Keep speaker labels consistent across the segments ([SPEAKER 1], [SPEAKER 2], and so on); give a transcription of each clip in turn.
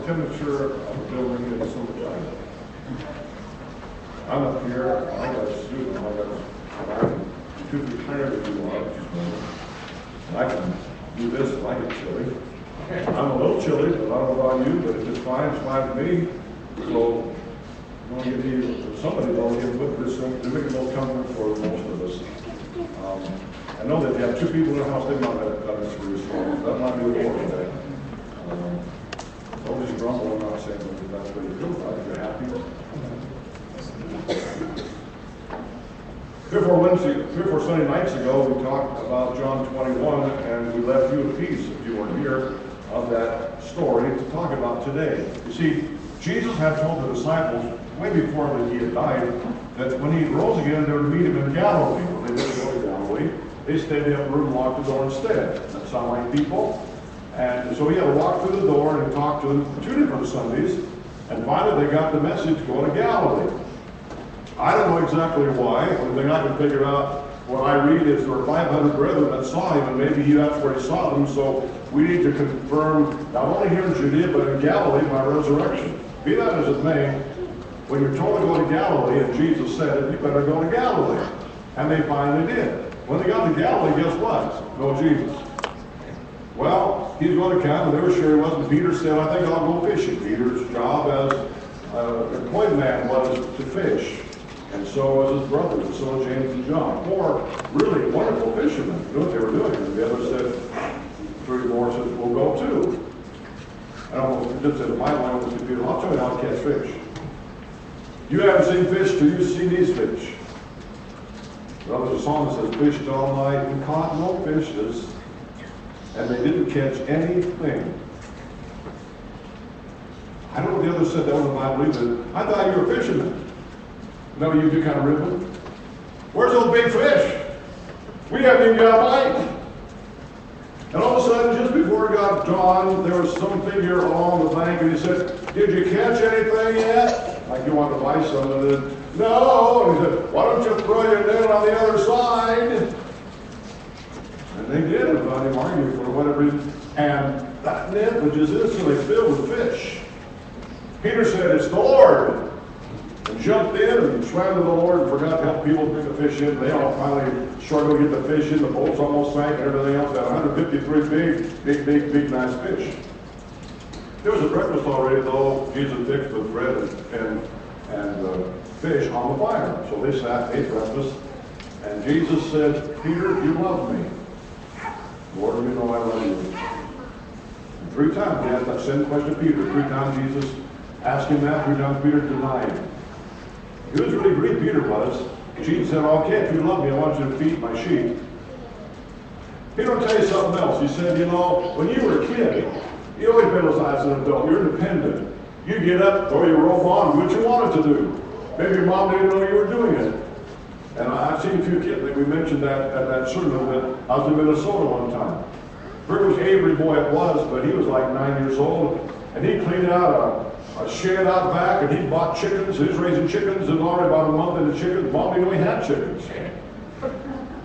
[SPEAKER 1] temperature of the building in summertime. I'm up here, I got a student, I'm too retired to do art. And I can do this if I get chilly. I'm a little chilly, but I don't know about you, but it's fine with me. So, somebody's already put this thing to make it more comfortable for most of us. I know that you have two people in the house, they might have done this for you, so that might be the order today. Don't just grumble, I'm not saying that that's what you feel like, if you're happy. 3 or 4 Sunday nights ago, we talked about John 21, and we left you a piece, if you weren't here, of that story to talk about today. You see, Jesus had told the disciples, way before he had died, that when he rose again, they would meet him in Galilee. When they didn't go to Galilee, they stayed in the upper room and locked the door instead. That sound like people? And so he had to walk through the door and talk to them 2 different Sundays, and finally they got the message to go to Galilee. I don't know exactly why. The only thing I can figure out, what I read is there were 500 brethren that saw him, and maybe that's where he saw them, so we need to confirm, not only here in Judea, but in Galilee, my resurrection. Be that as it may, when you're told to go to Galilee, and Jesus said it, you better go to Galilee. And they finally did. When they got to Galilee, guess what? No Jesus. Well, he's going to come, and they were sure he wasn't. Peter said, I think I'll go fishing. Peter's job as a coin man was to fish. And so was his brothers, and so was James and John. 4 really wonderful fishermen. You know what they were doing. And the other said, 3 more said, we'll go too. I don't know if it said in my mind, I'll tell you how to catch fish. You haven't seen fish till you see these fish. Well, there's a song that says, fished all night and caught no fishes, and they didn't catch anything. I don't know what the other said that was in the Bible either. I thought you were a fisherman. No, you do kind of ribbon. Where's those big fish? We haven't even got a bite. And all of a sudden, just before it got dawn, there was some figure along the bank, and he said, did you catch anything yet? Like you want to buy something. No. And he said, why don't you throw your net on the other side? And they did, without him arguing for whatever reason. And that net was just instantly filled with fish. Peter said, it's the Lord. And jumped in and swam to the Lord and forgot to help people bring the fish in. They all finally struggled to get the fish in. The boats almost sank and everything else. That 153 big, nice fish. There was a breakfast already, though. Jesus fixed with bread and fish on the fire. So they sat, ate breakfast. And Jesus said, Peter, you love me. Lord, you know I love you. And 3 times he asked that same question to Peter. 3 times Jesus asked him that. 3 times Peter denied him. He was really great, Peter was. Jesus said, okay, if you love me, I want you to feed my sheep. Peter will tell you something else. He said, you know, when you were a kid, you always been as an adult. You're independent. You get up, throw your robe on, do what you wanted to do. Maybe your mom didn't know you were doing it. And I've seen a few kids, like we mentioned that at that sermon, that I was in Minnesota one time. I forget which Avery boy it was, but he was like 9 years old, and he cleaned out a shed out back, and he bought chickens. He was raising chickens, and already about a month into chickens. Mom didn't know he had chickens.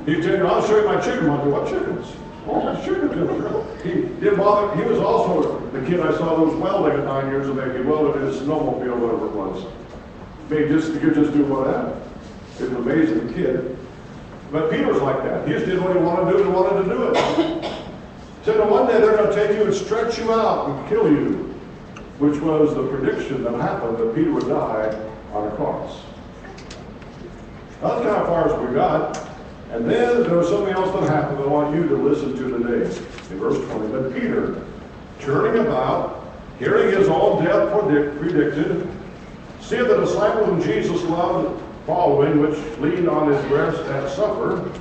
[SPEAKER 1] He'd tell you, I'll show you my chicken. Mom, what chickens? Oh, chickens. He didn't bother. He was also the kid I saw that was welding at 9 years of age. He welded in his snowmobile, whatever it was. He could just do whatever. He was an amazing kid. But Peter was like that. He just did what he wanted to do and wanted to do it. He said, one day they're going to take you and stretch you out and kill you, which was the prediction that happened, that Peter would die on a cross. That's kind of far as we got. And then there was something else that happened that I want you to listen to today. In verse 20, but Peter, turning about, hearing his own death predicted, seeing the disciple whom Jesus loved following, which leaned on his breast at supper,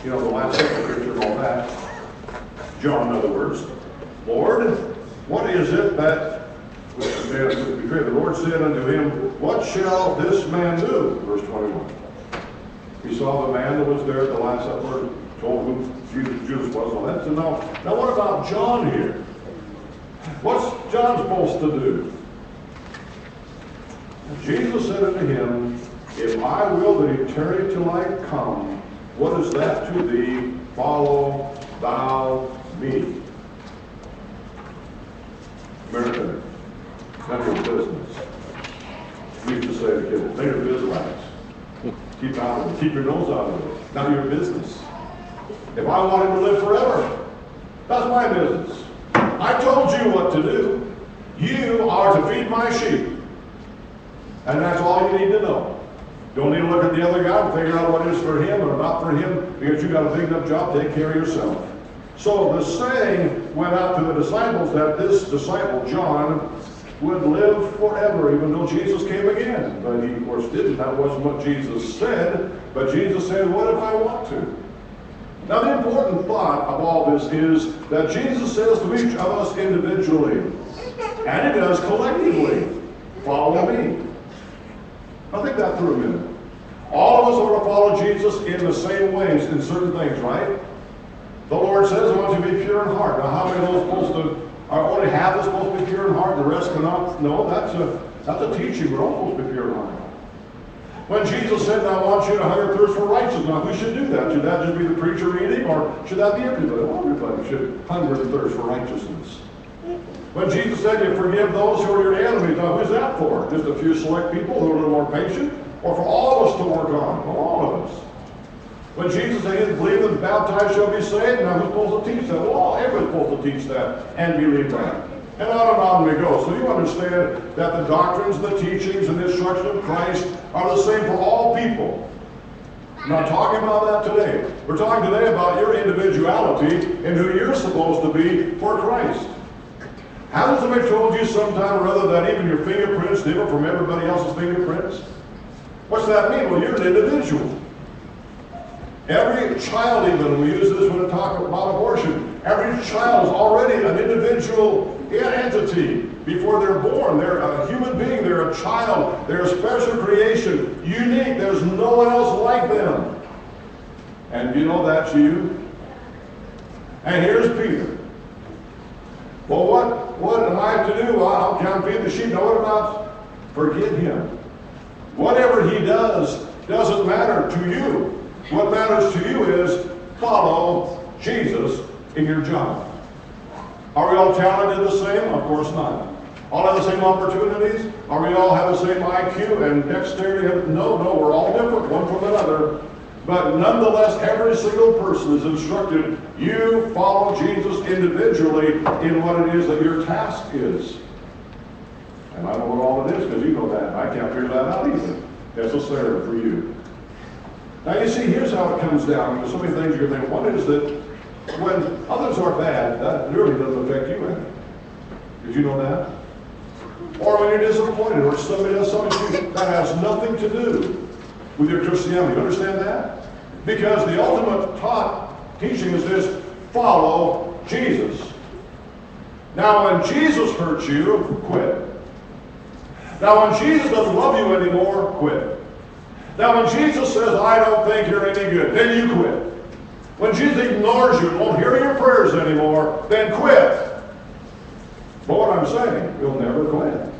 [SPEAKER 1] you know, the Last Supper picture and all that, John, in other words, Lord, what is it that the Lord said unto him, what shall this man do? Verse 21. He saw the man that was there at the Last Supper, told who Judas was, all that. So now what about John here? What's John supposed to do? Jesus said unto him, if I will that he tarry till I come, what is that to thee? Follow thou me. American. None of your business. We used to say to kids, they are beeswax. Keep out of it. Keep your nose out of it. None of your business. If I want him to live forever, that's my business. I told you what to do. You are to feed my sheep. And that's all you need to know. Don't need to look at the other guy and figure out what is for him and not for him, because you got a big enough job to take care of yourself. So the saying went out to the disciples that this disciple, John, would live forever, even though Jesus came again. But he, of course, didn't. That wasn't what Jesus said. But Jesus said, what if I want to? Now, the important thought of all this is that Jesus says to each of us individually, and he does collectively, follow me. Now, think that through a minute. All of us are to follow Jesus in the same ways in certain things, right? The Lord says, I want you to be pure in heart. Now, how many of those supposed to, are only half is supposed to be pure in heart, the rest cannot? No, that's a teaching. We're all supposed to be pure in heart. When Jesus said, I want you to hunger and thirst for righteousness, now who should do that? Should that just be the preacher reading, or should that be everybody? Well, everybody should hunger and thirst for righteousness. When Jesus said, you forgive those who are your enemies, now who's that for? Just a few select people who are a little more patient? Or for all of us to work on? Well, all of us. When Jesus said, believe and baptized shall be saved, now who's supposed to teach that? Well, everybody's supposed to teach that and believe that. And on we go. So you understand that the doctrines, the teachings, and the instruction of Christ are the same for all people. I'm not talking about that today. We're talking today about your individuality and who you're supposed to be for Christ. Hasn't somebody told you sometime or other that even your fingerprints differ from everybody else's fingerprints? What's that mean? Well, you're an individual. Every child, even, we use this when we talk about abortion, every child is already an individual entity before they're born. They're a human being. They're a child. They're a special creation, unique. There's no one else like them. And you know that's you. And here's Peter. Well, what am I to do? Well, I'll feed the sheep. Now, what about forgive him? Whatever he does doesn't matter to you. What matters to you is follow Jesus in your job. Are we all talented the same? Of course not. All have the same opportunities? Are we all have the same IQ and dexterity? No, we're all different, one from another. But nonetheless, every single person is instructed, you follow Jesus individually in what it is that your task is. And I know what all it is, because you know that. I can't figure that out either. Necessarily for you. Now you see, here's how it comes down. There's so many things you're thinking. One is that when others are bad, that really doesn't affect you any. Did you know that? Or when you're disappointed, or somebody does something to you, that has nothing to do with your Christianity. You understand that? Because the ultimate teaching is this: follow Jesus. Now when Jesus hurts you, quit. Now when Jesus doesn't love you anymore, quit. Now when Jesus says, I don't think you're any good, then you quit. When Jesus ignores you and won't hear your prayers anymore, then quit. But what I'm saying, you'll never quit.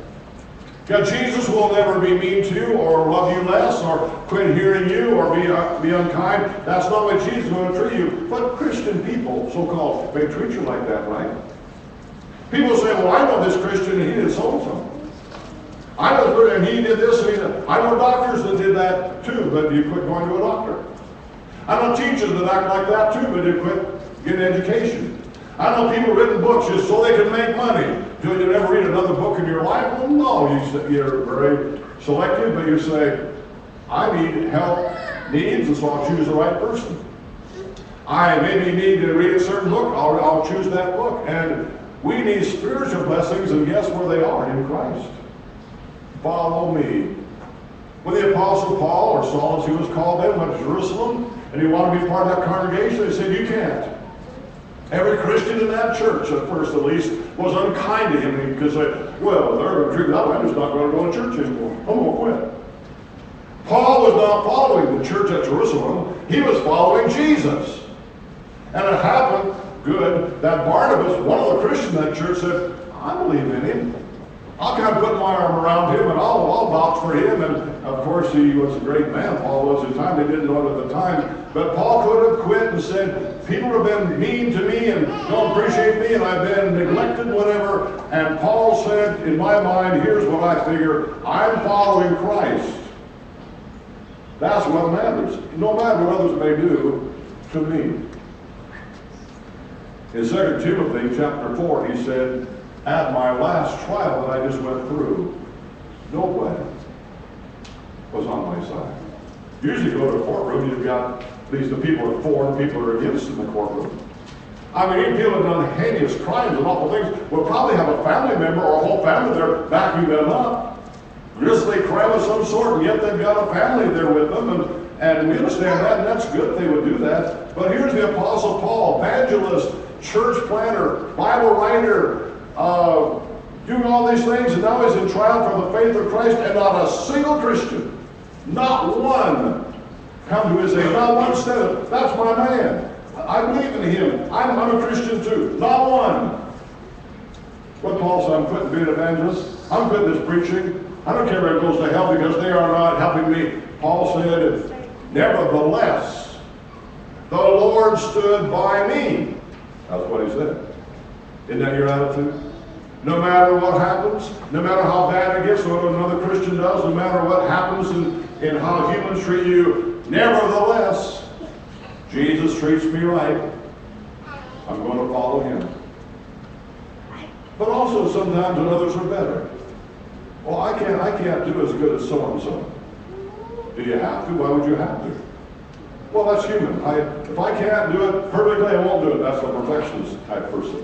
[SPEAKER 1] Because Jesus will never be mean to you or love you less or quit hearing you or be unkind. That's not what Jesus is going to treat you. But Christian people, so-called, may treat you like that, right? People say, well, I know this Christian and he did so-and-so. I know, and he did this, and he did. I know doctors that did that too, but you quit going to a doctor. I know teachers that act like that too, but you quit getting education. I know people written books just so they can make money. Do you ever read another book in your life? Well, no. You're very selective, but you say, I need help, needs, and so I'll choose the right person. I maybe need to read a certain book, I'll choose that book. And we need spiritual blessings, and guess where they are? In Christ. Follow me. When the Apostle Paul, or Saul as he was called then, went to Jerusalem, and he wanted to be part of that congregation, they said, you can't. Every Christian in that church, at first at least, was unkind to him because they, well, they're going to treat me that way, I'm just not going to go to church anymore. I'm going to quit. Paul was not following the church at Jerusalem. He was following Jesus. And it happened, good, that Barnabas, one of the Christians in that church, said, I believe in him. I'll kind of put my arm around him and I'll vouch for him. And of course, he was a great man. Paul was at the time. They didn't know it at the time. But Paul could have quit and said, people have been mean to me and don't appreciate me and I've been neglected, whatever. And Paul said, in my mind, here's what I figure. I'm following Christ. That's what matters. No matter what others may do to me. In 2 Timothy chapter 4, he said, at my last trial that I just went through, nobody was on my side. Usually you go to a courtroom, you've got at least the people are for and people are against in the courtroom. I mean, even people have done heinous crimes and awful things will probably have a family member or a whole family there backing them up. Grisly crime of some sort, and yet they've got a family there with them, and we understand that, and that's good they would do that. But here's the Apostle Paul, evangelist, church planter, Bible writer, doing all these things, and now he's in trial for the faith of Christ, and not a single Christian, not one, come to his aid. Not one said, that's my man. I believe in him. I'm a Christian too. Not one. What Paul said, I'm quitting being an evangelist. I'm quitting this preaching. I don't care if it goes to hell because they are not helping me. Paul said, nevertheless, the Lord stood by me. That's what he said. Isn't that your attitude? No matter what happens, no matter how bad it gets, what another Christian does, no matter what happens in how humans treat you, nevertheless, Jesus treats me right. I'm going to follow him. But also sometimes when others are better. Well, I can't do as good as so-and-so. Do you have to? Why would you have to? Well, that's human. If I can't do it perfectly, I won't do it. That's a perfectionist type person.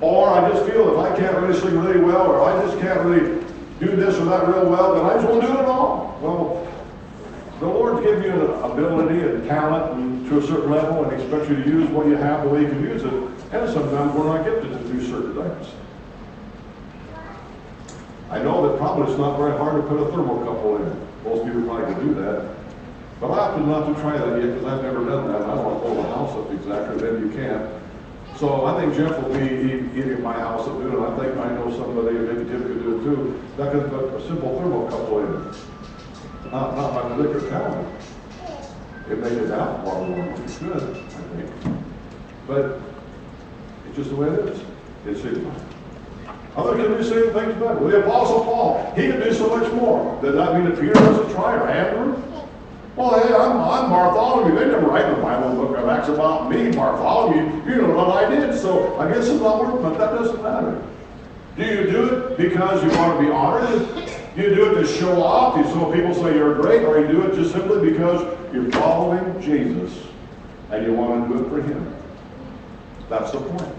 [SPEAKER 1] Or I just feel if I can't really sing really well, or I just can't really do this or that real well, then I just won't do it at all. Well, the Lord's given you an ability and talent and to a certain level, and He expects you to use what you have the way you can use it. And sometimes we're not gifted to do certain things. I know that probably it's not very hard to put a thermocouple in. Most people probably can do that. But I opted not to try that yet because I've never done that. I don't want to blow the house up exactly, then you can't. So I think Jeff will be eating my house up doing it. I think I know somebody, maybe Tim could do it too, that could put a simple thermocouple in. Not my particular talent. It made it out while we were good, I think. But it's just the way it is. It's his life. Others can do the same things better. Well, the Apostle Paul, he can do so much more. Does that mean that Peter doesn't try, or Andrew? Well, hey, I'm Bartholomew. They never write in the Bible book of Acts about me, Bartholomew. You know what I did, so I guess it's not worth, but that doesn't matter. Do you do it because you want to be honored? Do you do it to show off, so people say you're great, or you do it just simply because you're following Jesus and you want to do it for Him? That's the point.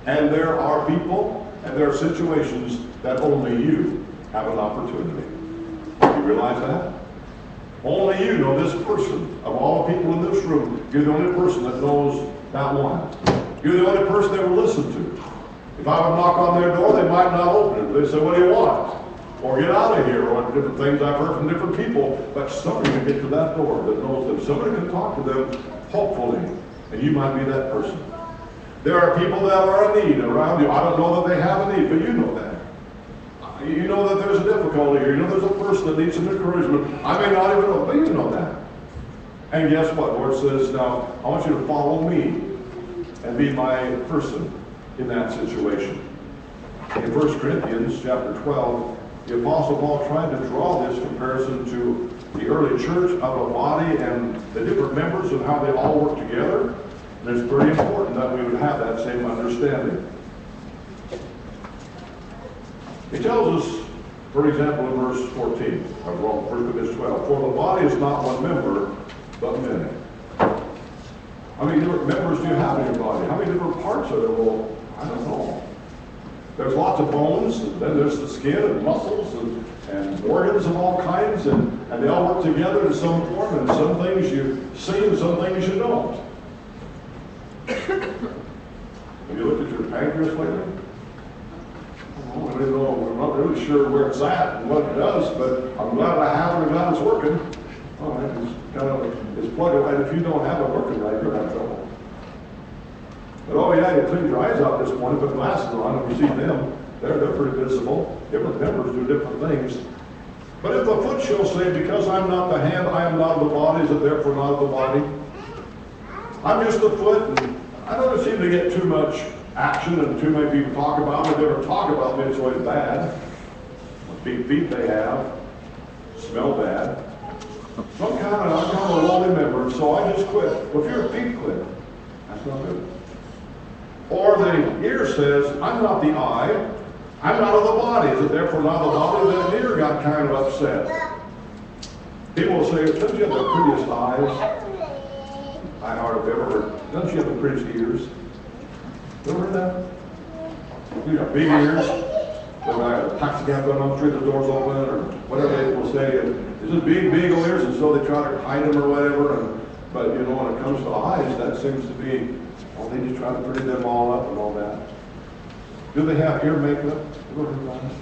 [SPEAKER 1] And there are people and there are situations that only you have an opportunity. You realize that? Only you know this person. Of all the people in this room, you're the only person that knows that one. You're the only person they will listen to. If I would knock on their door, they might not open it. They say, what do you want? Or get out of here, or different things I've heard from different people. But somebody can get to that door that knows them. Somebody can talk to them, hopefully, and you might be that person. There are people that are in need around you. I don't know that they have a need, but you know that. You know that there's a difficulty here. You know there's a person that needs some encouragement. I may not even know, but you know that. And guess what? The Lord says, now, I want you to follow me and be my person in that situation. In 1 Corinthians chapter 12, the Apostle Paul tried to draw this comparison to the early church of a body and the different members and how they all work together. And it's very important that we would have that same understanding. He tells us, for example, in verse 14 of 1 Corinthians 12, for the body is not one member, but many. How many different members do you have in your body? How many different parts are there? Well, I don't know. There's lots of bones, and then there's the skin and muscles and organs of all kinds, and they all work together in some form, and some things you see and some things you don't. Have you looked at your pancreas lately? Oh, I don't know. We're not really sure where it's at and what it does, but I'm glad I have it and glad it's working. All right, it's plugged away. If you don't have it working right, you're in trouble. But oh yeah, you clean your eyes out this morning, put glasses on, and you see them. They're pretty visible. Different members do different things. But if the foot shall say, because I'm not the hand, I am not of the body, is it therefore not of the body? I'm just the foot, and I don't seem to get too much action, and too many people talk about me. If they ever talk about me, it's always bad. What big feet they have, smell bad. So I'm kind of a lowly member, so I just quit. Well, if your feet quit, that's not good. Or the ear says, I'm not the eye, I'm not of the body. Is it therefore not of the body? The ear got kind of upset. People will say, doesn't you have the prettiest eyes I hardly ever heard? Doesn't she have the prettiest ears? You ever heard that? You got big ears. When I have a taxi cab going on the street, the doors open, or whatever they will say. It's just big ears, and so they try to hide them or whatever. But you know, when it comes to eyes, that seems to be, well, they just try to pretty them all up and all that. Do they have ear makeup? You ever heard about it?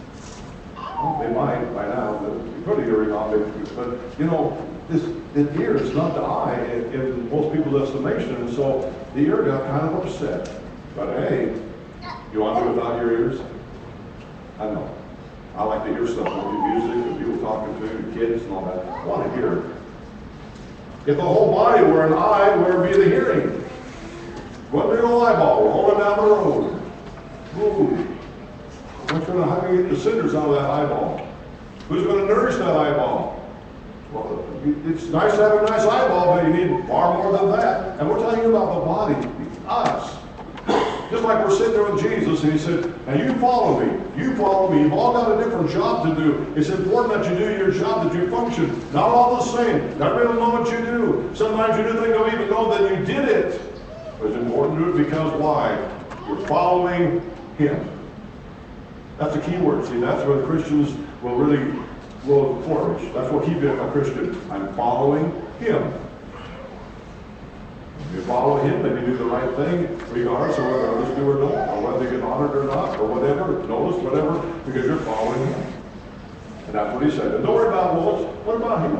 [SPEAKER 1] Well, they might by now, but you put a earring on it. But you know, the ear is not the eye in most people's estimation, and so the ear got kind of upset. But hey, you want to do without your ears? I know. I like to hear stuff, music, and people talking to you, kids and all that. I want to hear it. If the whole body were an eye, where would be the hearing? One big old eyeball rolling down the road. Ooh. What's going to how do you get the cinders out of that eyeball? Who's going to nourish that eyeball? Well, it's nice to have a nice eyeball, but you need far more than that. And we're talking about the body, us. Just like we're sitting there with Jesus, and he said, and you follow me. You follow me. You've all got a different job to do. It's important that you do your job, that you function. Not all the same. Not everybody will know what you do. Sometimes you do things, don't even know that you did it. But it's important to do it because why? You're following him. That's a key word. See, that's where the Christians will flourish. That's what keeps it a Christian. I'm following him. If you follow him, then you do the right thing, regardless of whether others do or don't, or whether you get honored or not, or whatever, notice, whatever, because you're following him. And that's what he said. And don't worry about, well, what about him?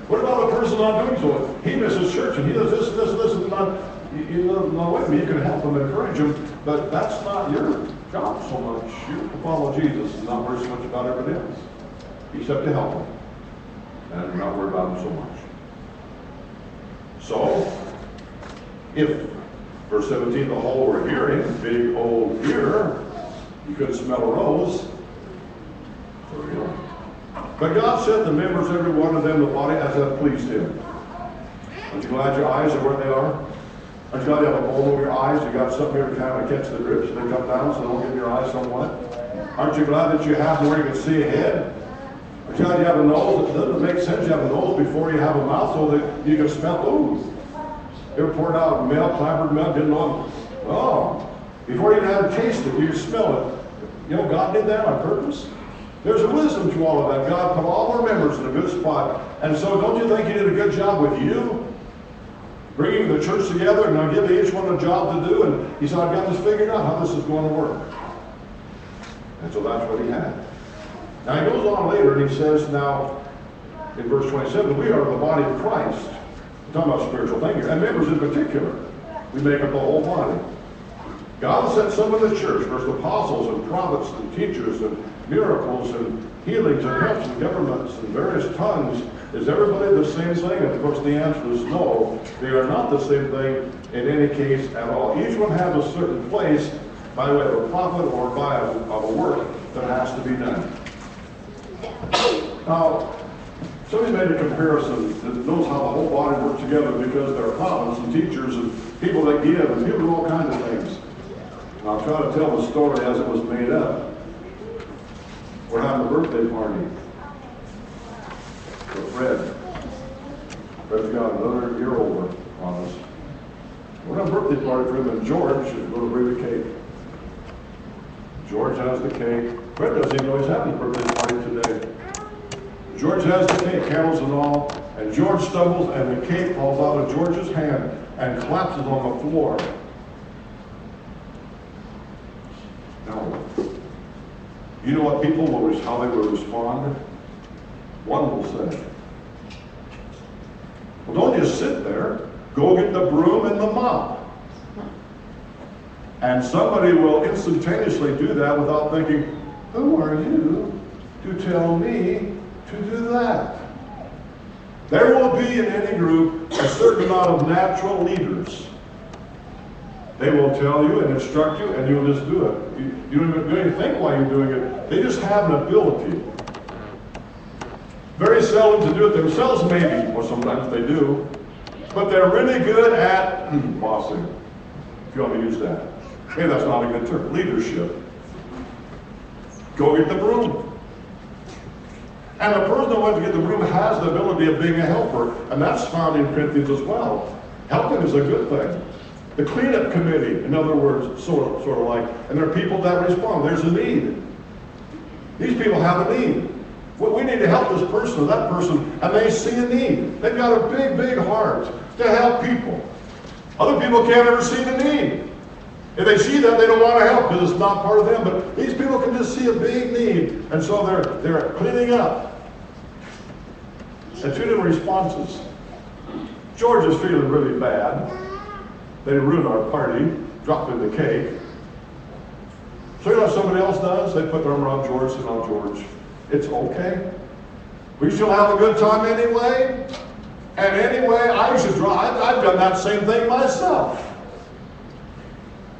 [SPEAKER 1] What about the person not doing so? He misses church, and he does this, and not. You know, with me, you can help him, encourage him, but that's not your job so much. You follow Jesus, and not worry so much about everybody else, except to help him, and not worry about him so much. So, if, verse 17, the whole were hearing, big old ear, you couldn't smell a rose. For real. But God set the members, every one of them, the body, as that pleased him. Aren't you glad your eyes are where they are? Aren't you glad you have a bowl over your eyes? You got something here to kind of catch the drips, and they come down so they don't get in your eyes somewhat? Aren't you glad that you have where you can see ahead? Aren't you glad you have a nose? It doesn't make sense you have a nose before you have a mouth so that you can smell food. You ever poured out milk, clabbered milk, didn't know? Oh, before you even had to taste it, you smell it. You know, God did that on purpose. There's a wisdom to all of that. God put all our members in a good spot. And so don't you think he did a good job with you? Bringing the church together and now giving each one a job to do. And he said, I've got this figured out how this is going to work. And so that's what he had. Now he goes on later and he says now, in verse 27, we are the body of Christ. We're talking about spiritual things here, and members in particular. We make up the whole body. God sent some of the church, first apostles and prophets and teachers and miracles and healings and helps and governments and various tongues. Is everybody the same thing? And of course the answer is no. They are not the same thing in any case at all. Each one has a certain place by way of a prophet or by of a work that has to be done. Now, somebody made a comparison that knows how the whole body works together because there are prophets and teachers and people that give and people do all kinds of things. And I'll try to tell the story as it was made up. We're having a birthday party for Fred. Fred's got another year over on us. We're having a birthday party for him, and George is going to bring the cake. George has the cake. Fred doesn't even know he's having a birthday party today. George has the cake, candles and all, and George stumbles and the cake falls out of George's hand and collapses on the floor. Now, you know what people will, how they will respond? One will say, well, don't just sit there. Go get the broom and the mop. And somebody will instantaneously do that without thinking, who are you to tell me to do that? There will be in any group a certain amount of natural leaders. They will tell you and instruct you, and you'll just do it. You don't even think why you're doing it. They just have an ability. Very seldom to do it themselves, maybe, or sometimes they do. But they're really good at bossing, if you want to use that. Maybe that's not a good term. Leadership. Go get the broom. And the person who wants to get the broom has the ability of being a helper, and that's found in Corinthians as well. Helping is a good thing. The cleanup committee, in other words, sort of like, and there are people that respond. There's a need. These people have a need. Well, we need to help this person or that person, and they see a need. They've got a big, big heart to help people. Other people can't ever see the need. If they see that, they don't want to help because it's not part of them. But these people can just see a big need, and so they're cleaning up. And two different responses. George is feeling really bad. They ruined our party, dropped in the cake. So you know what somebody else does? They put their arm around George and on George. It's okay. We still have a good time anyway. And anyway, I've done that same thing myself.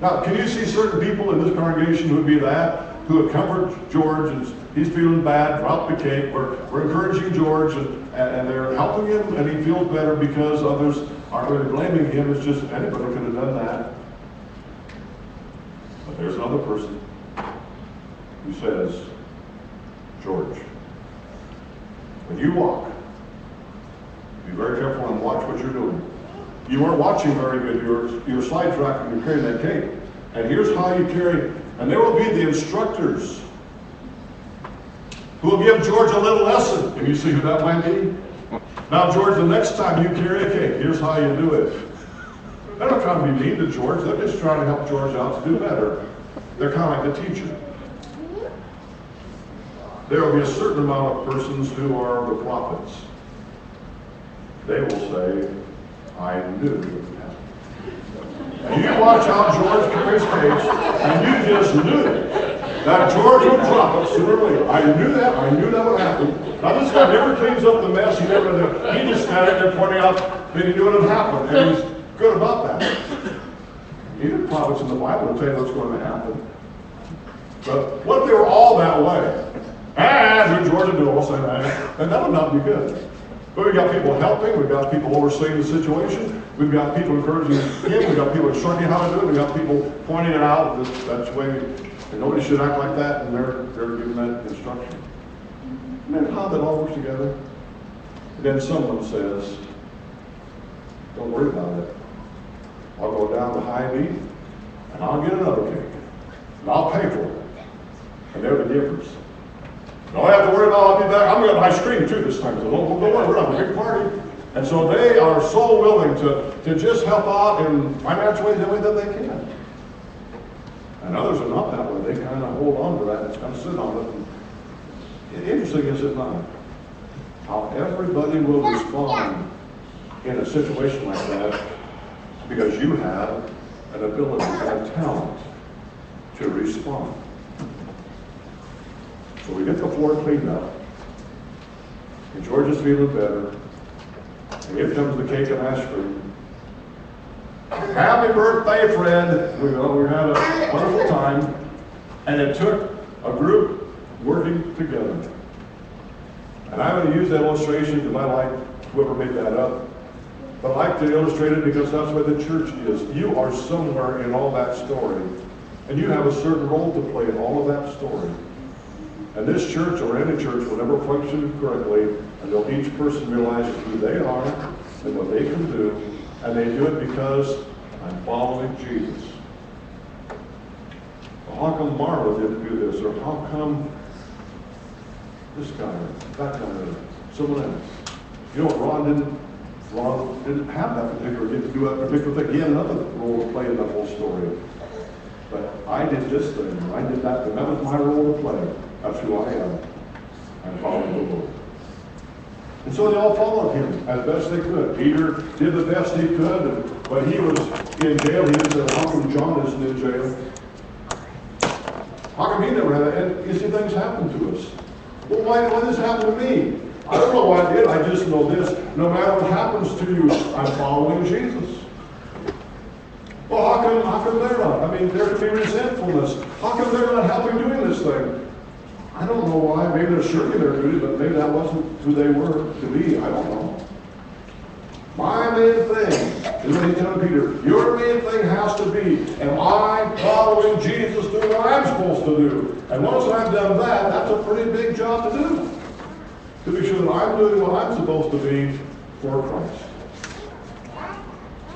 [SPEAKER 1] Now, can you see certain people in this congregation who would be that, who would comfort George, and he's feeling bad, drop the cake, we're encouraging George, and they're helping him, and he feels better because others aren't really blaming him. It's just anybody could have done that. But there's another person who says, George, when you walk, be very careful and watch what you're doing. You weren't watching very good. You're sidetracking. You're carrying that cake. And here's how you carry. And there will be the instructors who will give George a little lesson. Can you see who that might be? Now, George, the next time you carry a cake, here's how you do it. They're not trying to be mean to George. They're just trying to help George out to do better. They're kind of like the teacher. There will be a certain amount of persons who are the prophets. They will say, I knew it would happen. And you watch how George carries cakes, and you just knew that George would drop it sooner or later. I knew that would happen. Now this guy never cleans up the mess, he just standing there pointing out that he knew it would happen, and he's good about that. Even prophets in the Bible will tell you what's going to happen. But what if they were all that way? George would do all say that, and that would not be good. But we've got people helping, we've got people overseeing the situation, we've got people encouraging him, we've got people instructing him how to do it, we've got people pointing it out, that's the way, and nobody should act like that, and they're giving that instruction. And then how that all works together. And then someone says, don't worry about it. I'll go down to Hy-Vee, and I'll get another cake, and I'll pay for it. And they're the givers. Don't have to worry about, I'll be back. I'm going to ice cream too this time. So don't worry, we're having a big party. And so they are so willing to just help out in financial ways, any way that they can. And others are not that way. They kind of hold on to that and kind of sit on it. And interesting, is it not? How everybody will respond in a situation like that because you have an ability, a talent to respond. So we get the floor cleaned up, and George is feeling better, and here comes the cake and ice cream. Happy birthday, Fred! We had a wonderful time, and it took a group working together. And I'm going to use that illustration because I like whoever made that up, but I like to illustrate it because that's where the church is. You are somewhere in all that story, and you have a certain role to play in all of that story. And this church or any church will never function correctly until each person realizes who they are and what they can do, and they do it because I'm following Jesus. Well, how come Marla didn't do this, or how come this guy, or that guy, or someone else? You know what, Ron didn't have that particular, didn't do that particular thing. He had another role to play in that whole story. But I did this thing, or I did that thing. That was my role to play. That's who I am. I'm following the Lord. And so they all followed him as best they could. Peter did the best he could, but he was in jail. He didn't say, how come John isn't in jail? How come he never had it? And you see, things happen to us. Well, why did this happen to me? I don't know why it did. I just know this. No matter what happens to you, I'm following Jesus. Well, how come they're not? I mean, there can be resentfulness. How come they're not helping doing this thing? I don't know why. Maybe they're shirking their duty, but maybe that wasn't who they were to be. I don't know. My main thing is what he's telling Peter. Your main thing has to be, am I following Jesus, doing what I'm supposed to do? And once I've done that, that's a pretty big job to do. To be sure that I'm doing what I'm supposed to be for Christ.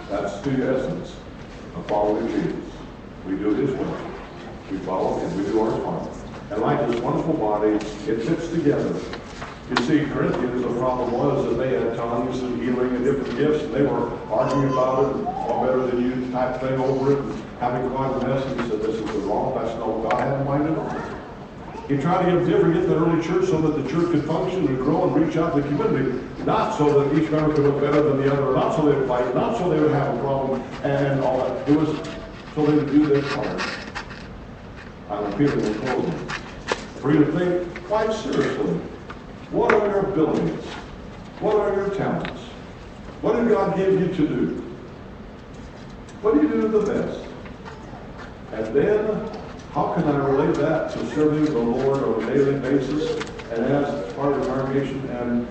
[SPEAKER 1] That's the essence of following Jesus. We do His will. We follow Him. We do our part. And like this wonderful body, it fits together. You see, Corinthians, the problem was that they had tongues and healing and different gifts, and they were arguing about it, all better than you type thing over it, and having quite a mess. And he said, this is the wrong. That's not what God had in mind at all. He tried to get the early church so that the church could function and grow and reach out to the community, not so that each member could look better than the other, not so they would fight, not so they would have a problem, and all that. It was so they would do their part. I'm appealing in closing for you to think quite seriously. What are your abilities? What are your talents? What did God give you to do? What do you do the best? And then, how can I relate that to serving the Lord on a daily basis and as part of the congregation? And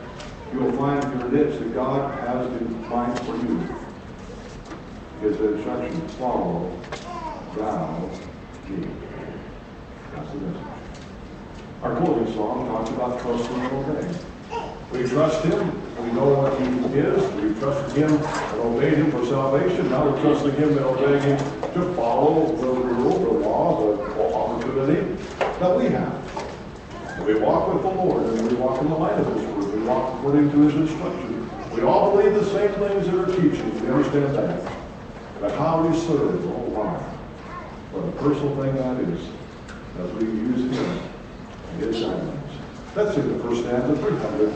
[SPEAKER 1] you'll find your niche that God has in mind for you. His instruction, follow thou me. That's the message. Our closing song talks about trusting and obeying. We trust Him. We know what He is. We trusted Him and obeyed Him for salvation. Now we're trusting Him and obeying Him to follow the rule, the law, the opportunity that we have. And we walk with the Lord, and we walk in the light of His Word. We walk according to His instruction. We all believe the same things that are teaching. We understand that. But how we serve, oh my. What a personal thing that is, as we use Him and His guidelines. Let's sing the first stanza, 300.